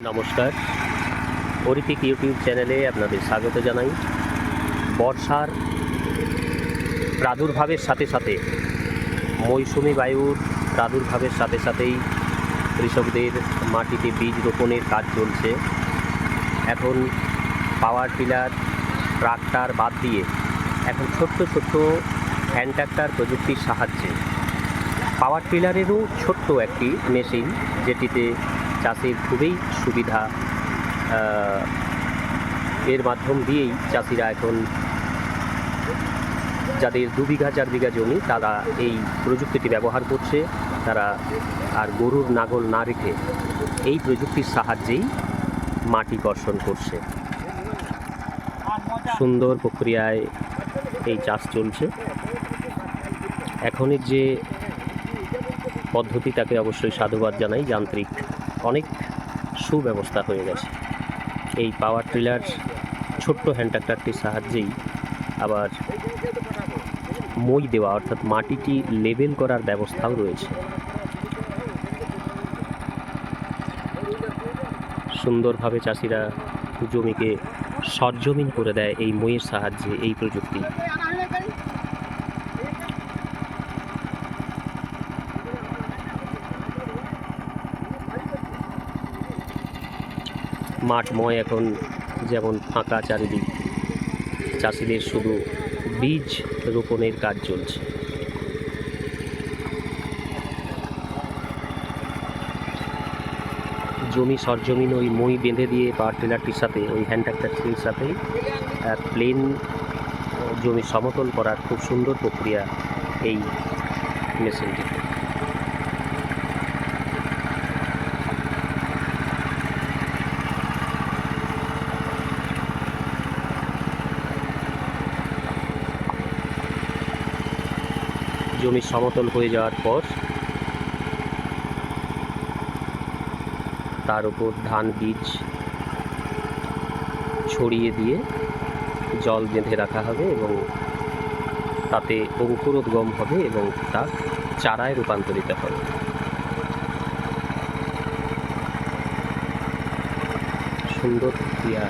নমস্কার, অরিতিক ইউটিউব চ্যানেলে আপনাদের স্বাগত জানাই। বর্ষার প্রাদুর্ভাবের সাথে সাথে মৌসুমি বায়ুর প্রাদুর্ভাবের সাথে সাথেই কৃষকদের মাটিতে বীজ রোপণের কাজ চলছে। এখন পাওয়ার টিলার, ট্রাক্টর বাদ দিয়ে এখন ছোট্ট ছোট্ট হ্যান্ড ট্রাক্টর প্রযুক্তির সাহায্যে পাওয়ার টিলারেরও ছোট্ট একটি মেশিন, যেটিতে চাষের খুবই সুবিধা। এর মাধ্যম দিয়েই চাষিরা এখন যাদের 2 বিঘা 4 বিঘা জমি, তারা এই প্রযুক্তিটি ব্যবহার করছে। তারা আর গরুর নাঙল না রেখে এই প্রযুক্তির সাহায্যেই মাটি কর্ষণ করছে। সুন্দর প্রক্রিয়ায় এই চাষ চলছে। এখনের যে পদ্ধতি, তাকে অবশ্যই সাধুবাদ জানাই। যান্ত্রিক অনেক সুব্যবস্থা হয়ে গেছে। এই পাওয়ার টিলার ছোট্ট হ্যান্ড ট্রাক্টরটির সাহায্যেই আবার মই দেওয়া, অর্থাৎ মাটিটি লেবেল করার ব্যবস্থাও রয়েছে। সুন্দরভাবে চাষিরা জমিকে সরজমিন করে দেয় এই মইয়ের সাহায্যে, এই প্রযুক্তি। মাঠময় এখন যেমন ফাঁকা চারিদিক, চাষিদের শুধু বীজ রোপণের কাজ চলছে। জমি সরজমিন ওই মই বেঁধে দিয়ে পাওয়ার টিলারটির সাথে, ওই হ্যান্ড ট্রাক্টরটির সাথেই প্লেন জমি সমতল করার খুব সুন্দর প্রক্রিয়া এই মেশিনটিতে। জমি সমতল হয়ে যাওয়ার পর তার উপর ধান বীজ ছড়িয়ে দিয়ে জল বেঁধে রাখা হবে এবং তাতে অঙ্কুরোদ্গম হবে এবং তা চারায় রূপান্তরিত হবে। সুন্দর প্রক্রিয়া।